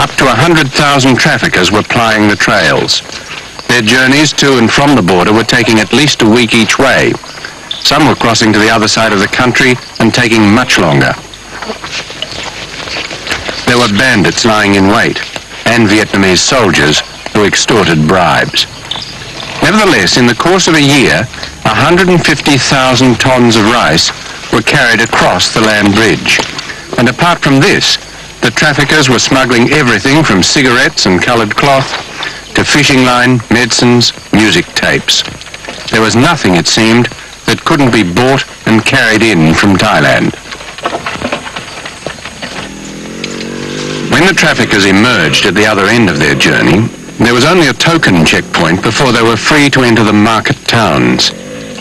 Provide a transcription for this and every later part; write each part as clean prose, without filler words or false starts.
Up to 100,000 traffickers were plying the trails. Their journeys to and from the border were taking at least a week each way. Some were crossing to the other side of the country and taking much longer. There were bandits lying in wait, and Vietnamese soldiers who extorted bribes. Nevertheless, in the course of a year, 150,000 tons of rice were carried across the land bridge. And apart from this, the traffickers were smuggling everything from cigarettes and coloured cloth to fishing line, medicines, music tapes. There was nothing, it seemed, that couldn't be bought and carried in from Thailand. When the traffickers emerged at the other end of their journey, there was only a token checkpoint before they were free to enter the market towns.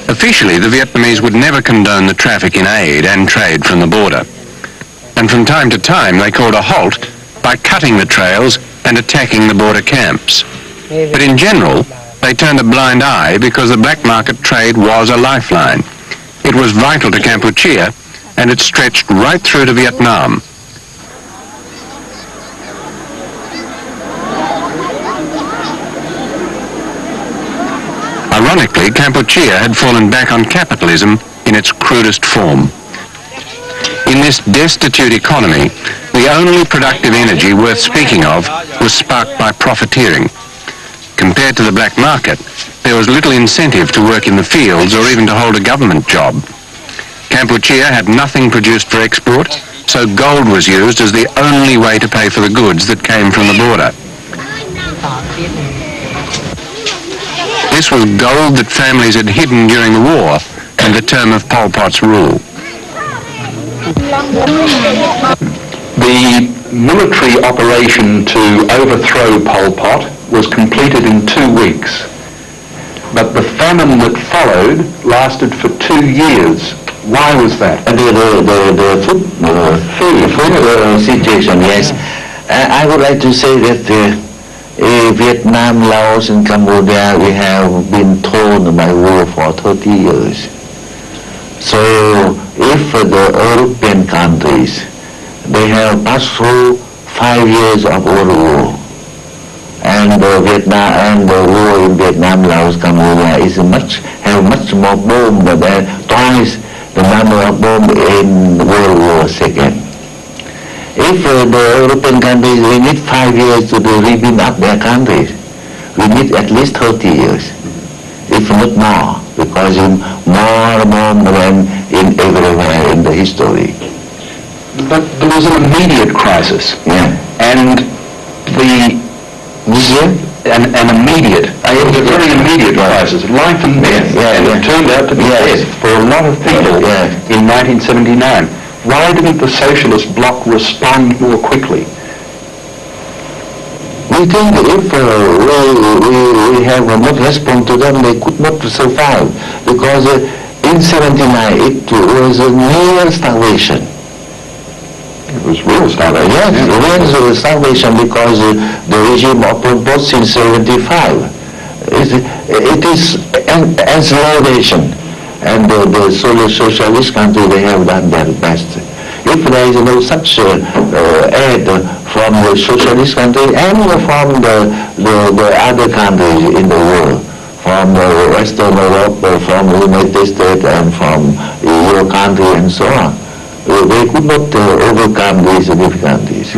Officially, the Vietnamese would never condone the traffic in aid and trade from the border. And from time to time, they called a halt by cutting the trails and attacking the border camps. But in general, they turned a blind eye because the black market trade was a lifeline. It was vital to Kampuchea, and it stretched right through to Vietnam. Ironically, Kampuchea had fallen back on capitalism in its crudest form. In this destitute economy, the only productive energy worth speaking of was sparked by profiteering. Compared to the black market, there was little incentive to work in the fields or even to hold a government job. Kampuchea had nothing produced for export, so gold was used as the only way to pay for the goods that came from the border. This was gold that families had hidden during the war and the term of Pol Pot's rule. The military operation to overthrow Pol Pot was completed in 2 weeks, but the famine that followed lasted for 2 years. Why was that? The food situation, yes. I would like to say that Vietnam, Laos and Cambodia, we have been torn by war for 30 years. So if the European countries, they have passed through 5 years of world war, and Vietnam and the war in Vietnam, Laos, Cambodia is have much more bombs than twice the number of bombs in World War II. If the European countries, we need 5 years to rebuild up their countries, we need at least 30 years, if not more, because more bombs than in everywhere in the history. But there was an immediate crisis, and an immediate, it was a very immediate crisis, life and death, and it turned out to be death for a lot of people in 1979. Why didn't the socialist bloc respond more quickly? We think if we have not responded to them, they could not survive, because in 79 it was a near starvation. It was real starvation. Yes, real starvation, because the regime of Pol Pot since 75. It is an starvation. And the socialist country, they have done their best. If there is no such aid from the socialist country and from the other countries in the world, from Western Europe, from the United States and from your country and so on, they could not overcome these difficulties.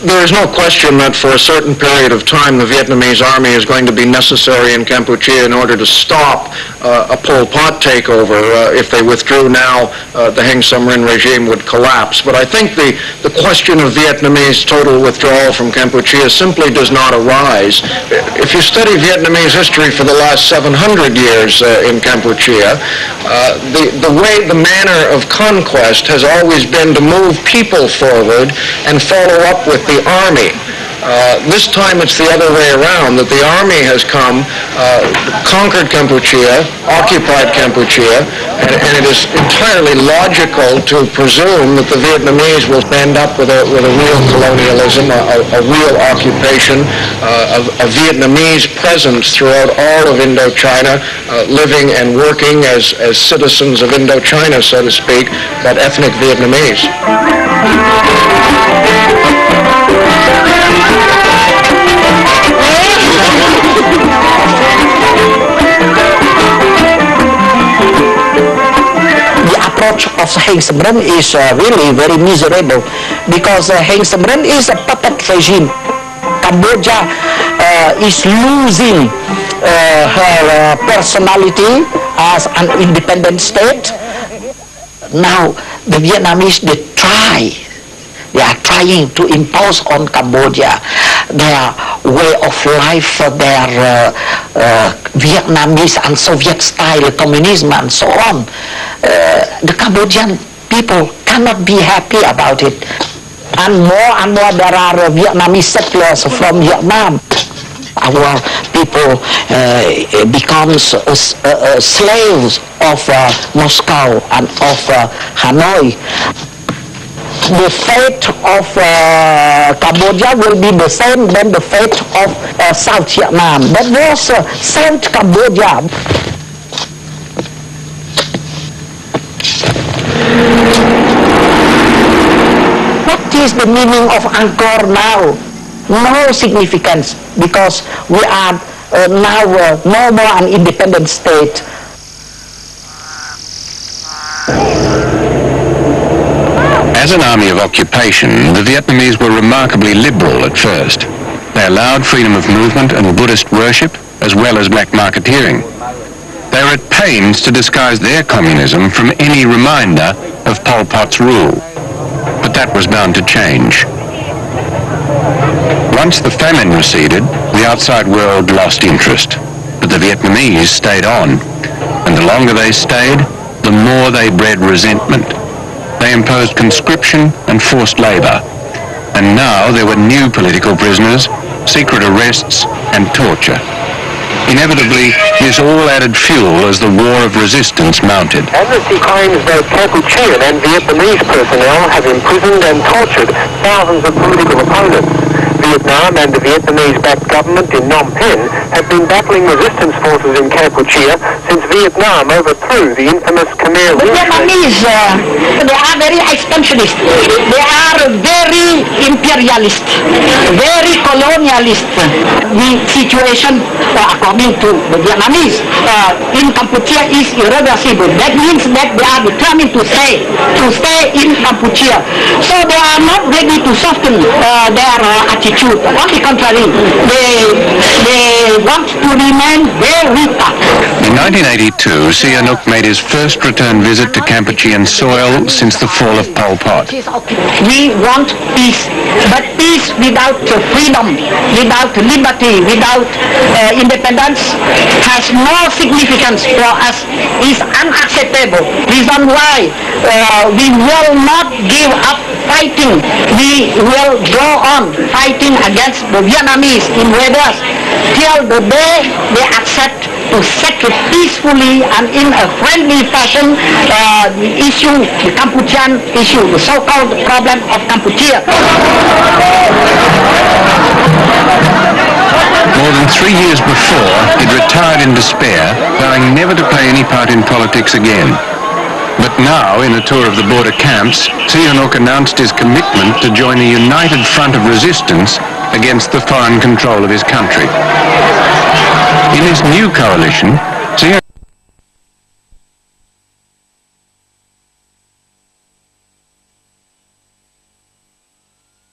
There is no question that for a certain period of time the Vietnamese army is going to be necessary in Kampuchea in order to stop a Pol Pot takeover. If they withdrew now, the Heng Samrin regime would collapse. But I think the question of Vietnamese total withdrawal from Kampuchea simply does not arise. If you study Vietnamese history for the last 700 years in Kampuchea, the manner of conquest has always been to move people forward and follow up with the army. This time it's the other way around, that the army has come, conquered Kampuchea, occupied Kampuchea, and it is entirely logical to presume that the Vietnamese will stand up with a real colonialism, a real occupation, a Vietnamese presence throughout all of Indochina, living and working as citizens of Indochina, so to speak, but ethnic Vietnamese. approach of Heng Samrin is really very miserable, because Heng Samrin is a puppet regime. Cambodia is losing her personality as an independent state. Now the Vietnamese, they are trying to impose on Cambodia their way of life, their Vietnamese and Soviet style communism and so on. The Cambodian people cannot be happy about it. And more there are Vietnamese settlers from Vietnam. Our people becomes slaves of Moscow and of Hanoi. The fate of Cambodia will be the same than the fate of South Vietnam. That was South Cambodia. What is the meaning of Angkor now? No significance, because we are now no more an independent state. As an army of occupation, the Vietnamese were remarkably liberal at first. They allowed freedom of movement and Buddhist worship, as well as black marketeering. They were at pains to disguise their communism from any reminder of Pol Pot's rule. But that was bound to change. Once the famine receded, the outside world lost interest. But the Vietnamese stayed on, and the longer they stayed, the more they bred resentment. They imposed conscription and forced labor. And now there were new political prisoners, secret arrests, and torture. Inevitably, this all added fuel as the war of resistance mounted. Amnesty claims that Kampuchean and Vietnamese personnel have imprisoned and tortured thousands of political opponents. Vietnam and the Vietnamese-backed government in Phnom Penh have been battling resistance forces in Kampuchea since Vietnam overthrew the infamous Khmer Rouge. The Vietnamese, they are very expansionist. They are very imperialist, very colonialist. The situation, according to the Vietnamese, in Kampuchea is irreversible. That means that they are determined to stay in Kampuchea. So they are not ready to soften their attitude. On the contrary, they want to remain very tough. In 1982, Sihanouk made his first return visit to Kampuchean soil since the fall of Pol Pot. We want peace, but peace without freedom, without liberty, without independence has no significance for us, is unacceptable. Reason why we will not give up fighting. We will go on fighting against the Vietnamese invaders till the day they accept to settle peacefully and in a friendly fashion the issue, the Kampuchean issue, the so-called problem of Kampuchea. More than 3 years before, he'd retired in despair, vowing never to play any part in politics again. But now, in a tour of the border camps, Sihanouk announced his commitment to join a united front of resistance against the foreign control of his country. In this new coalition,